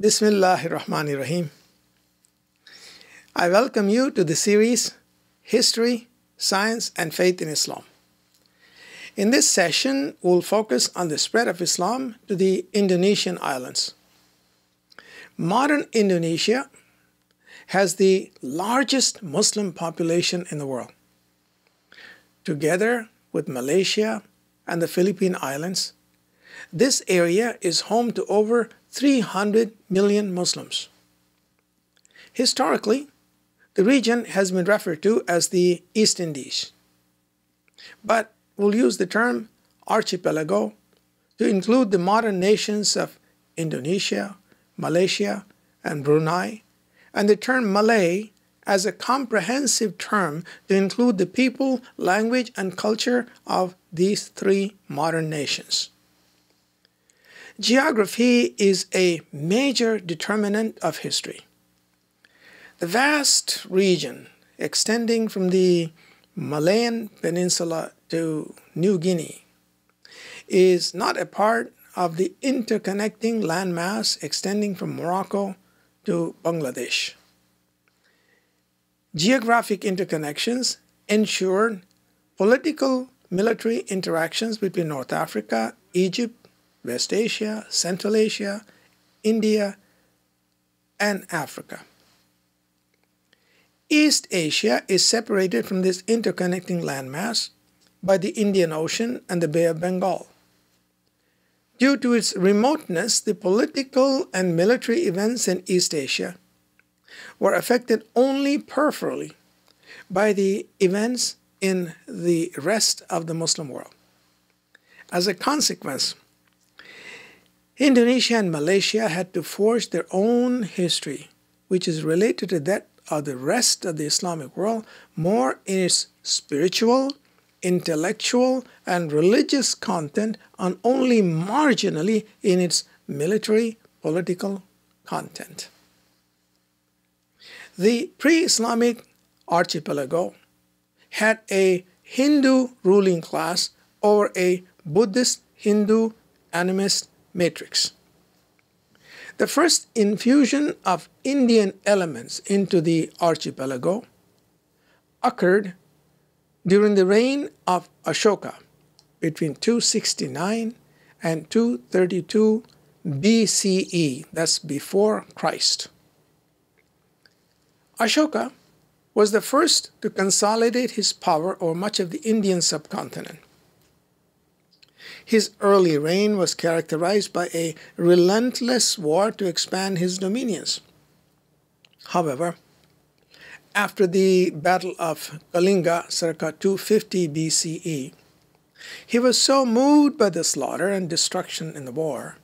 Bismillahir Rahmanir Rahim. I welcome you to the series History, Science and Faith in Islam. In this session, we'll focus on the spread of Islam to the Indonesian islands. Modern Indonesia has the largest Muslim population in the world. Together with Malaysia and the Philippine Islands, this area is home to over 300 million Muslims. Historically, the region has been referred to as the East Indies, but we'll use the term archipelago to include the modern nations of Indonesia, Malaysia, and Brunei, and the term Malay as a comprehensive term to include the people, language, and culture of these three modern nations. Geography is a major determinant of history. The vast region extending from the Malayan Peninsula to New Guinea is not a part of the interconnecting landmass extending from Morocco to Bangladesh. Geographic interconnections ensured political military interactions between North Africa, Egypt, West Asia, Central Asia, India, and Africa. East Asia is separated from this interconnecting landmass by the Indian Ocean and the Bay of Bengal. Due to its remoteness, the political and military events in East Asia were affected only peripherally by the events in the rest of the Muslim world. As a consequence, Indonesia and Malaysia had to forge their own history, which is related to that of the rest of the Islamic world, more in its spiritual, intellectual, and religious content, and only marginally in its military, political content. The pre-Islamic archipelago had a Hindu ruling class over a Buddhist Hindu animist matrix. The first infusion of Indian elements into the archipelago occurred during the reign of Ashoka between 269 and 232 BCE, that's before Christ. Ashoka was the first to consolidate his power over much of the Indian subcontinent. His early reign was characterized by a relentless war to expand his dominions. However, after the Battle of Kalinga circa 250 BCE, he was so moved by the slaughter and destruction in the war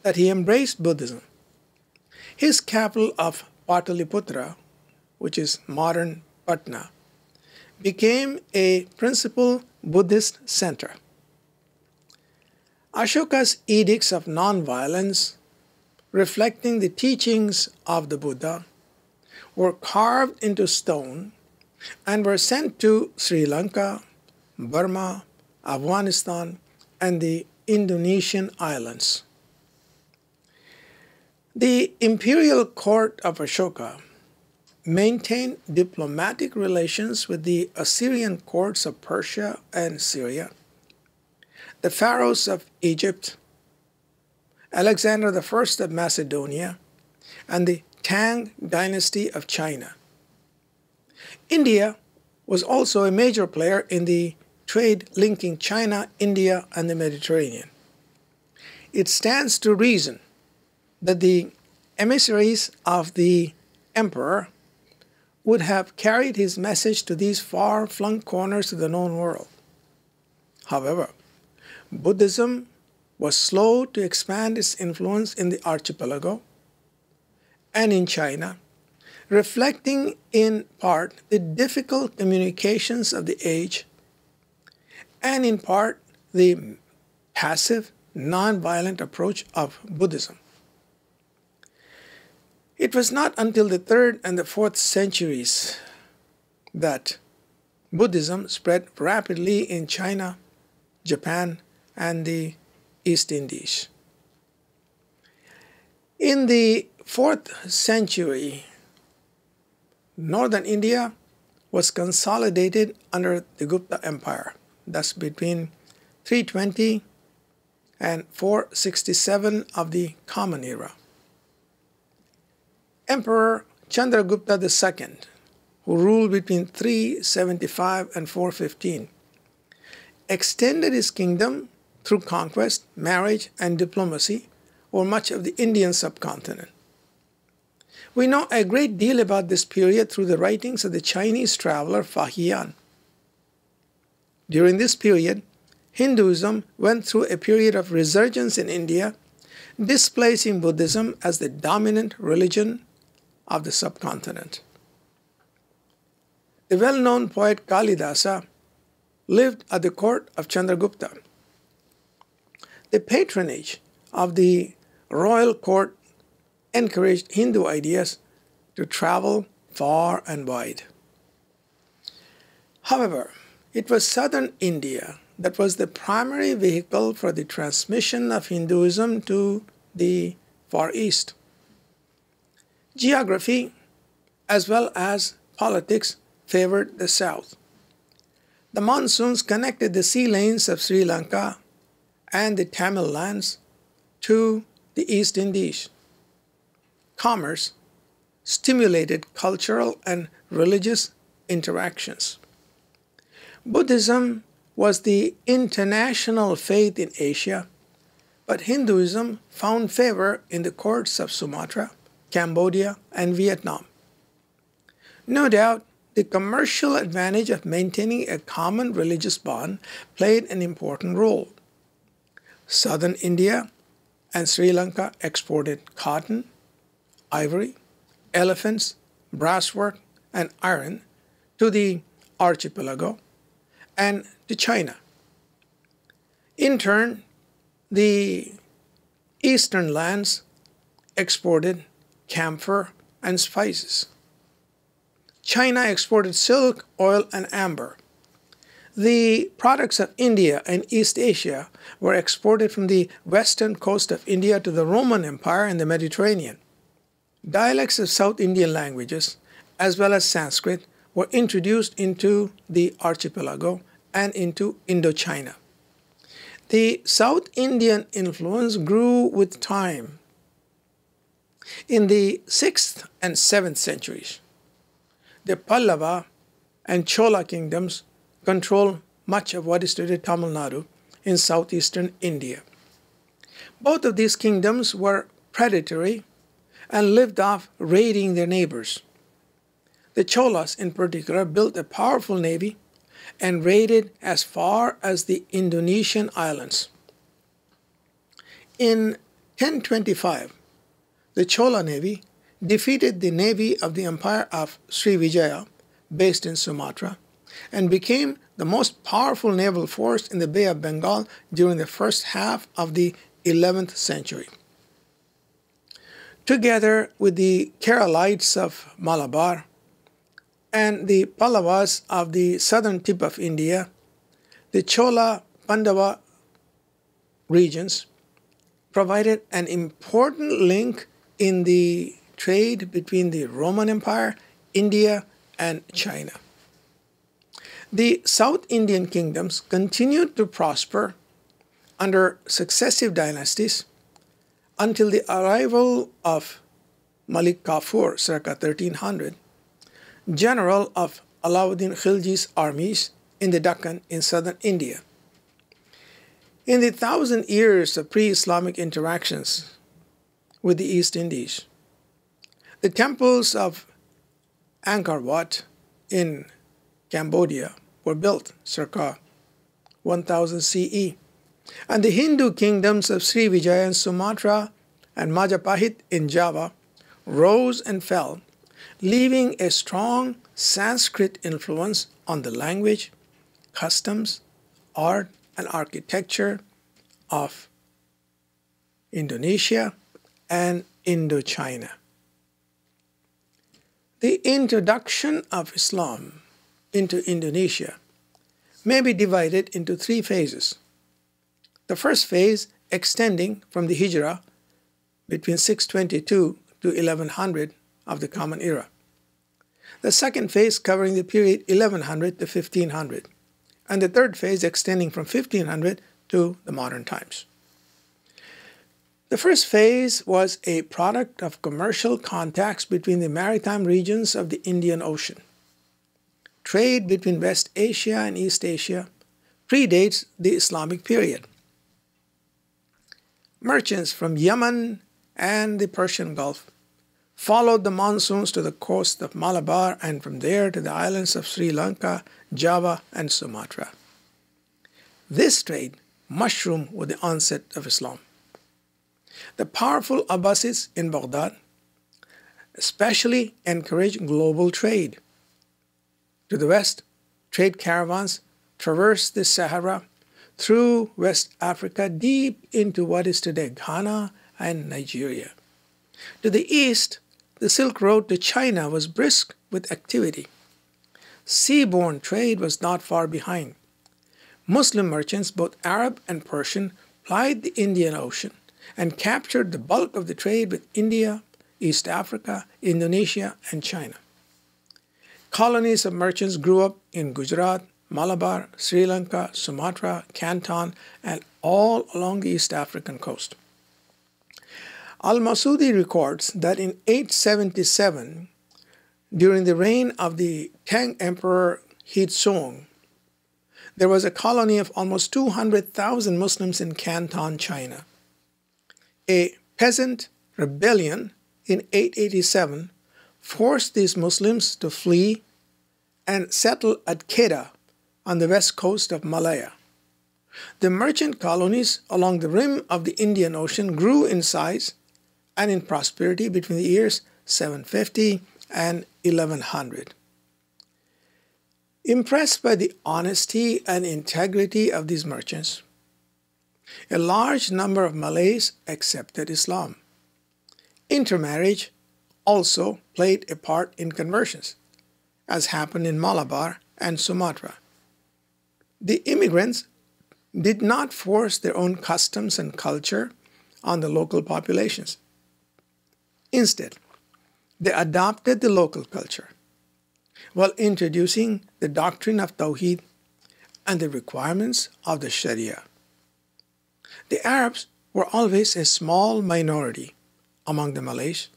that he embraced Buddhism. His capital of Pataliputra, which is modern Patna, became a principal Buddhist center. Ashoka's edicts of nonviolence, reflecting the teachings of the Buddha, were carved into stone and were sent to Sri Lanka, Burma, Afghanistan, and the Indonesian islands. The imperial court of Ashoka maintained diplomatic relations with the Assyrian courts of Persia and Syria, the pharaohs of Egypt, Alexander I of Macedonia, and the Tang dynasty of China. India was also a major player in the trade linking China, India, and the Mediterranean. It stands to reason that the emissaries of the emperor would have carried his message to these far-flung corners of the known world. However, Buddhism was slow to expand its influence in the archipelago and in China, reflecting in part the difficult communications of the age and in part the passive, non-violent approach of Buddhism. It was not until the 3rd and the 4th centuries that Buddhism spread rapidly in China, Japan, and the East Indies. In the 4th century, northern India was consolidated under the Gupta Empire. Thus between 320 and 467 of the Common Era. Emperor Chandragupta II, who ruled between 375 and 415, extended his kingdom through conquest, marriage, and diplomacy over much of the Indian subcontinent. We know a great deal about this period through the writings of the Chinese traveler Fahian. During this period, Hinduism went through a period of resurgence in India, displacing Buddhism as the dominant religion of the subcontinent. The well-known poet Kalidasa lived at the court of Chandragupta. The patronage of the royal court encouraged Hindu ideas to travel far and wide. However, it was southern India that was the primary vehicle for the transmission of Hinduism to the Far East. Geography, as well as politics, favored the south. The monsoons connected the sea lanes of Sri Lanka and the Tamil lands to the East Indies. Commerce stimulated cultural and religious interactions. Buddhism was the international faith in Asia, but Hinduism found favor in the courts of Sumatra, Cambodia, and Vietnam. No doubt, the commercial advantage of maintaining a common religious bond played an important role. Southern India and Sri Lanka exported cotton, ivory, elephants, brasswork, and iron to the archipelago and to China. In turn, the eastern lands exported camphor and spices. China exported silk, oil, and amber. The products of India and East Asia were exported from the western coast of India to the Roman Empire and the Mediterranean. Dialects of South Indian languages, as well as Sanskrit, were introduced into the archipelago and into Indochina. The South Indian influence grew with time. In the 6th and 7th centuries, the Pallava and Chola kingdoms controlled much of what is today Tamil Nadu in southeastern India. Both of these kingdoms were predatory and lived off raiding their neighbors. The Cholas, in particular, built a powerful navy and raided as far as the Indonesian islands. In 1025, the Chola navy defeated the navy of the Empire of Srivijaya, based in Sumatra, and became the most powerful naval force in the Bay of Bengal during the first half of the 11th century. Together with the Keralites of Malabar and the Pallavas of the southern tip of India, the Chola Pandava regions provided an important link in the trade between the Roman Empire, India, and China. The South Indian kingdoms continued to prosper under successive dynasties until the arrival of Malik Kafur circa 1300, general of Alauddin Khilji's armies in the Deccan in southern India. In the 1,000 years of pre-Islamic interactions with the East Indies, the temples of Angkor Wat in Cambodia were built circa 1000 CE, and the Hindu kingdoms of Srivijaya in Sumatra and Majapahit in Java rose and fell, leaving a strong Sanskrit influence on the language, customs, art, and architecture of Indonesia and Indochina. The introduction of Islam into Indonesia may be divided into 3 phases. The first phase, extending from the Hijrah between 622 to 1100 of the Common Era. The second phase covering the period 1100 to 1500, and the third phase extending from 1500 to the modern times. The first phase was a product of commercial contacts between the maritime regions of the Indian Ocean. Trade between West Asia and East Asia predates the Islamic period. Merchants from Yemen and the Persian Gulf followed the monsoons to the coast of Malabar and from there to the islands of Sri Lanka, Java, and Sumatra. This trade mushroomed with the onset of Islam. The powerful Abbasids in Baghdad especially encouraged global trade. To the west, trade caravans traversed the Sahara through West Africa deep into what is today Ghana and Nigeria. To the east, the Silk Road to China was brisk with activity. Seaborne trade was not far behind. Muslim merchants, both Arab and Persian, plied the Indian Ocean and captured the bulk of the trade with India, East Africa, Indonesia, and China. Colonies of merchants grew up in Gujarat, Malabar, Sri Lanka, Sumatra, Canton, and all along the East African coast. Al-Masudi records that in 877, during the reign of the Tang Emperor Hizong, there was a colony of almost 200,000 Muslims in Canton, China. A peasant rebellion in 887 forced these Muslims to flee and settle at Kedah on the west coast of Malaya. The merchant colonies along the rim of the Indian Ocean grew in size and in prosperity between the years 750 and 1100. Impressed by the honesty and integrity of these merchants, a large number of Malays accepted Islam. Intermarriage also played a part in conversions, as happened in Malabar and Sumatra. The immigrants did not force their own customs and culture on the local populations. Instead, they adopted the local culture while introducing the doctrine of Tawheed and the requirements of the Sharia. The Arabs were always a small minority among the Malays,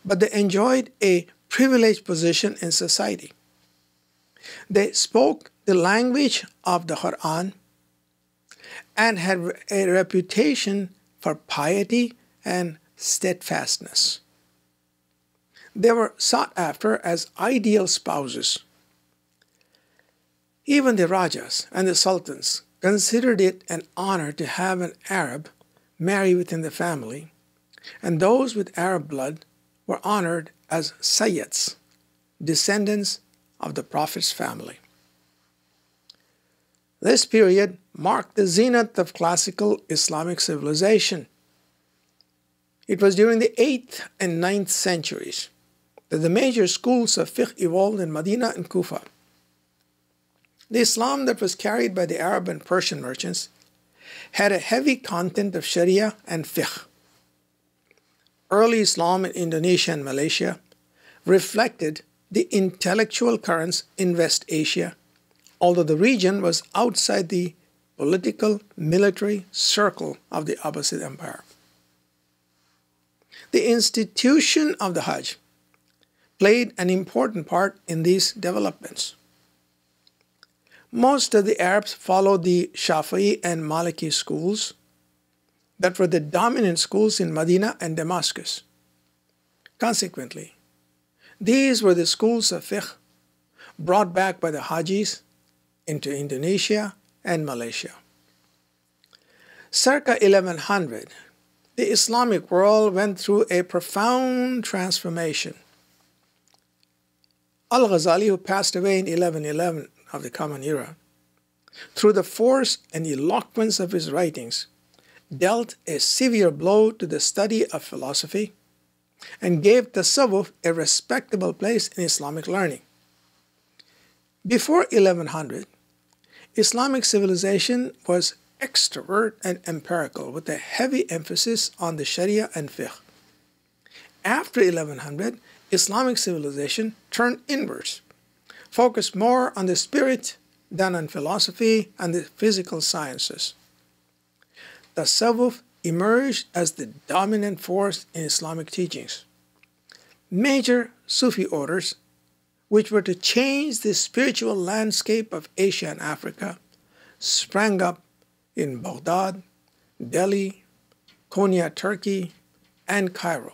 but they enjoyed a privileged position in society. They spoke the language of the Quran and had a reputation for piety and steadfastness. They were sought after as ideal spouses. Even the Rajas and the Sultans considered it an honor to have an Arab marry within the family, and those with Arab blood were honored as Sayyids, descendants of the Prophet's family. This period marked the zenith of classical Islamic civilization. It was during the 8th and 9th centuries that the major schools of fiqh evolved in Medina and Kufa. The Islam that was carried by the Arab and Persian merchants had a heavy content of Sharia and fiqh. Early Islam in Indonesia and Malaysia reflected the intellectual currents in West Asia, although the region was outside the political, military circle of the Abbasid Empire. The institution of the Hajj played an important part in these developments. Most of the Arabs followed the Shafi'i and Maliki schools that were the dominant schools in Medina and Damascus. Consequently, these were the schools of fiqh brought back by the Hajis into Indonesia and Malaysia. Circa 1100, the Islamic world went through a profound transformation. Al-Ghazali, who passed away in 1111 of the Common Era, through the force and eloquence of his writings, dealt a severe blow to the study of philosophy and gave tasawwuf a respectable place in Islamic learning. Before 1100, Islamic civilization was extrovert and empirical with a heavy emphasis on the Sharia and fiqh. After 1100, Islamic civilization turned inwards, focused more on the spirit than on philosophy and the physical sciences. Tasawwuf emerged as the dominant force in Islamic teachings. Major Sufi orders, which were to change the spiritual landscape of Asia and Africa, sprang up in Baghdad, Delhi, Konya, Turkey, and Cairo.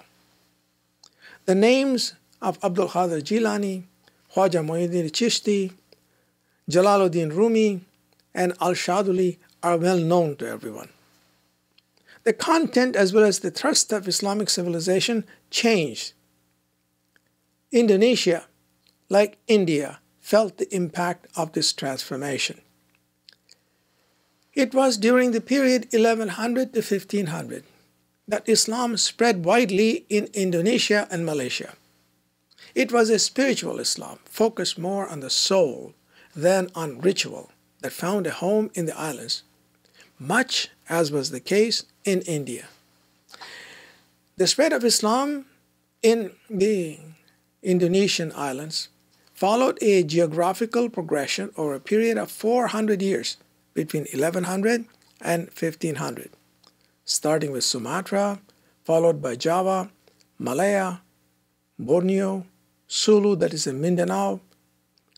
The names of Abdul Qadir Jilani, Khwaja Muhyiddin Chishti, Jalaluddin Rumi, and Al-Shaduli are well known to everyone. The content as well as the thrust of Islamic civilization changed. Indonesia, like India, felt the impact of this transformation. It was during the period 1100 to 1500 that Islam spread widely in Indonesia and Malaysia. It was a spiritual Islam, focused more on the soul than on ritual, that found a home in the islands, much as was the case in India. The spread of Islam in the Indonesian islands followed a geographical progression over a period of 400 years between 1100 and 1500, starting with Sumatra, followed by Java, Malaya, Borneo, Sulu, that is in Mindanao,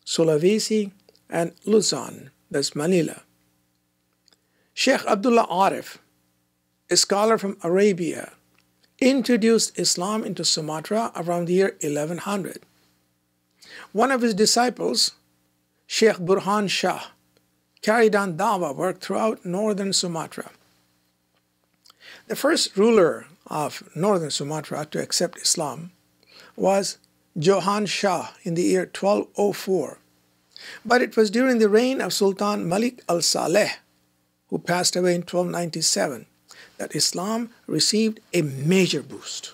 Sulawesi, and Luzon, that's Manila. Sheikh Abdullah Arif, a scholar from Arabia, introduced Islam into Sumatra around the year 1100. One of his disciples, Sheikh Burhan Shah, carried on dawah work throughout northern Sumatra. The first ruler of northern Sumatra to accept Islam was Johan Shah in the year 1204. But it was during the reign of Sultan Malik al-Saleh, who passed away in 1297, that Islam received a major boost.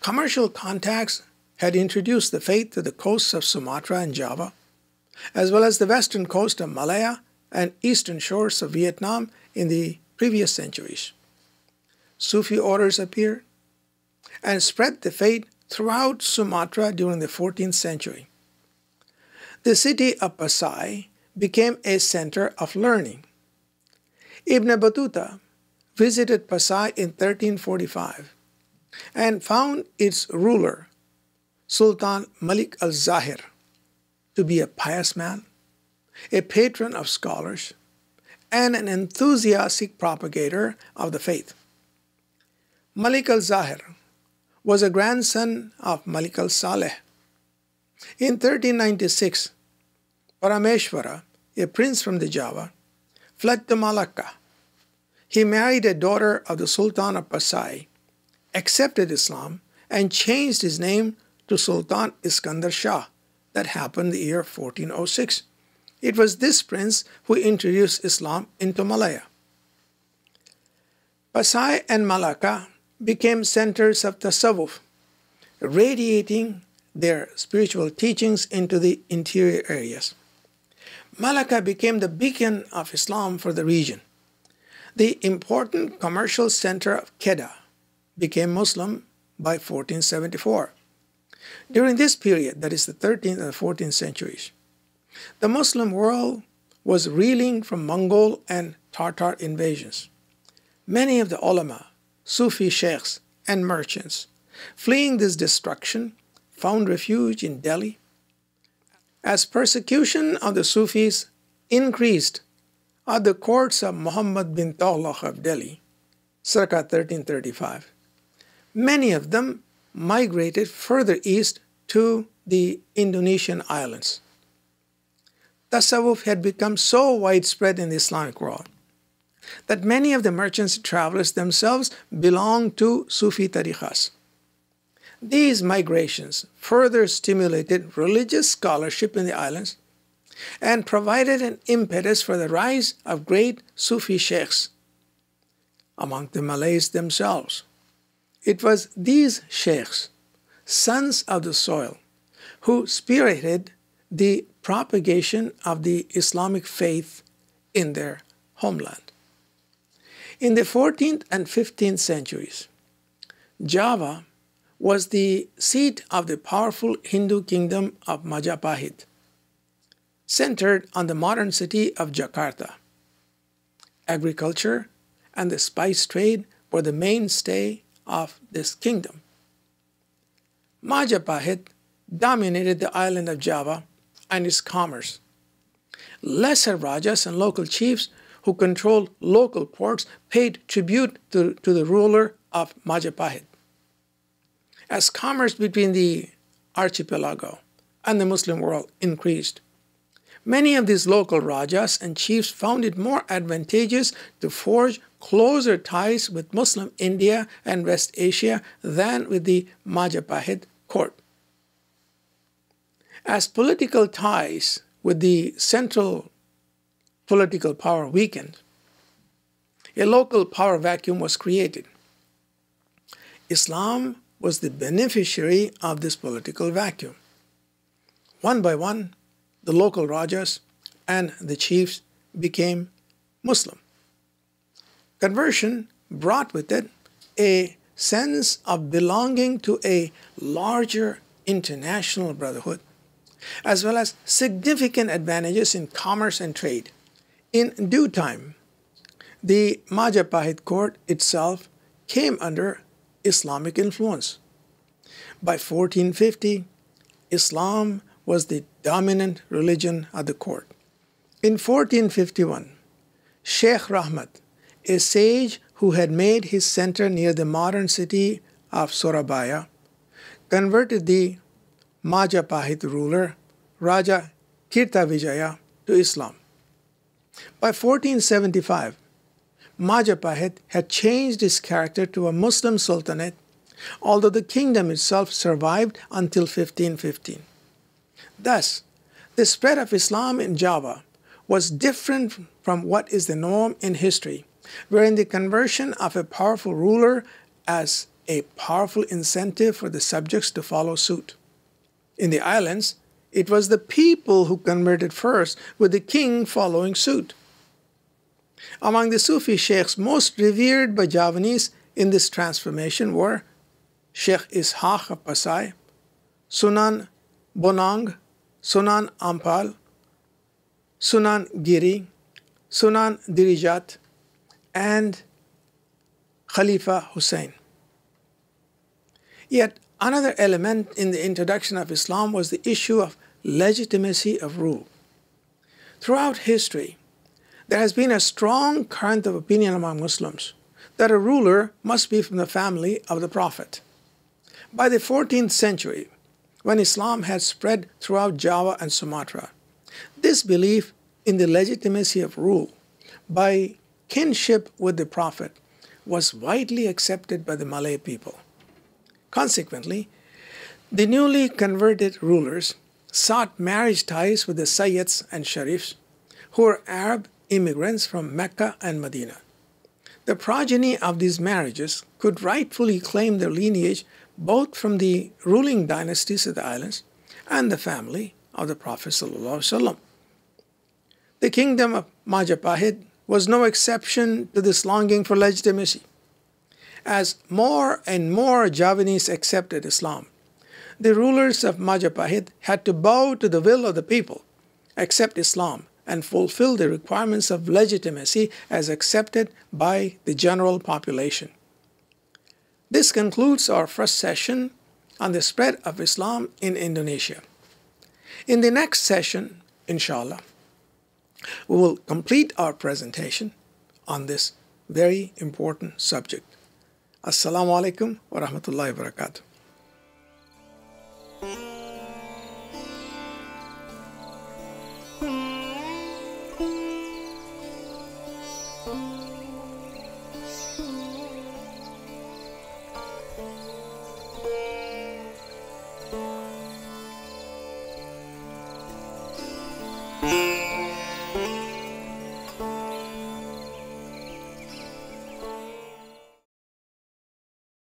Commercial contacts had introduced the faith to the coasts of Sumatra and Java, as well as the western coast of Malaya and eastern shores of Vietnam in the previous centuries. Sufi orders appeared and spread the faith throughout Sumatra during the 14th century. The city of Pasai became a center of learning. Ibn Battuta visited Pasai in 1345 and found its ruler, Sultan Malik al-Zahir, to be a pious man, a patron of scholars, and an enthusiastic propagator of the faith. Malik al-Zahir was a grandson of Malik al-Saleh. In 1396, Parameshwara, a prince from the Java, fled to Malacca. He married a daughter of the Sultan of Pasai, accepted Islam, and changed his name to Sultan Iskandar Shah. That happened the year 1406. It was this prince who introduced Islam into Malaya. Pasai and Malacca became centers of tasawwuf, radiating their spiritual teachings into the interior areas. Malacca became the beacon of Islam for the region. The important commercial center of Kedah became Muslim by 1474. During this period, that is the 13th and 14th centuries, the Muslim world was reeling from Mongol and Tartar invasions. Many of the ulama, Sufi sheikhs, and merchants, fleeing this destruction, found refuge in Delhi. As persecution of the Sufis increased at the courts of Muhammad bin Tughlaq of Delhi, circa 1335, many of them migrated further east to the Indonesian islands. Tasawwuf had become so widespread in the Islamic world that many of the merchants and travelers themselves belonged to Sufi tariqas. These migrations further stimulated religious scholarship in the islands and provided an impetus for the rise of great Sufi sheikhs among the Malays themselves. It was these sheikhs, sons of the soil, who spearheaded the propagation of the Islamic faith in their homeland. In the 14th and 15th centuries, Java was the seat of the powerful Hindu kingdom of Majapahit, centered on the modern city of Jakarta. Agriculture and the spice trade were the mainstay of this kingdom. Majapahit dominated the island of Java and its commerce. Lesser Rajas and local chiefs who controlled local ports paid tribute to the ruler of Majapahit. As commerce between the archipelago and the Muslim world increased, many of these local Rajas and chiefs found it more advantageous to forge closer ties with Muslim India and West Asia than with the Majapahit court. As political ties with the central political power weakened, a local power vacuum was created. Islam was the beneficiary of this political vacuum. One by one, the local Rajas and the chiefs became Muslim. Conversion brought with it a sense of belonging to a larger international brotherhood, as well as significant advantages in commerce and trade. In due time, the Majapahit court itself came under Islamic influence. By 1450, Islam was the dominant religion at the court. In 1451, Sheikh Rahmat, a sage who had made his center near the modern city of Surabaya, converted the Majapahit ruler Raja Kirtavijaya to Islam. By 1475, Majapahit had changed its character to a Muslim sultanate, although the kingdom itself survived until 1515. Thus, the spread of Islam in Java was different from what is the norm in history, wherein the conversion of a powerful ruler as a powerful incentive for the subjects to follow suit. In the islands, it was the people who converted first, with the king following suit. Among the Sufi sheikhs most revered by Javanese in this transformation were Sheikh Ishaq of Pasai, Sunan Bonang, Sunan Ampal, Sunan Giri, Sunan Dirijat, and Khalifa Hussein. Yet another element in the introduction of Islam was the issue of legitimacy of rule. Throughout history, there has been a strong current of opinion among Muslims that a ruler must be from the family of the Prophet. By the 14th century, when Islam had spread throughout Java and Sumatra, this belief in the legitimacy of rule by kinship with the Prophet was widely accepted by the Malay people. Consequently, the newly converted rulers sought marriage ties with the Sayyids and Sharifs, who were Arab immigrants from Mecca and Medina. The progeny of these marriages could rightfully claim their lineage both from the ruling dynasties of the islands and the family of the Prophet ﷺ. The kingdom of Majapahit was no exception to this longing for legitimacy. As more and more Javanese accepted Islam, the rulers of Majapahit had to bow to the will of the people, accept Islam, and fulfill the requirements of legitimacy as accepted by the general population. This concludes our first session on the spread of Islam in Indonesia. In the next session, inshallah, we will complete our presentation on this very important subject. Assalamu alaikum wa rahmatullahi wa barakatuh.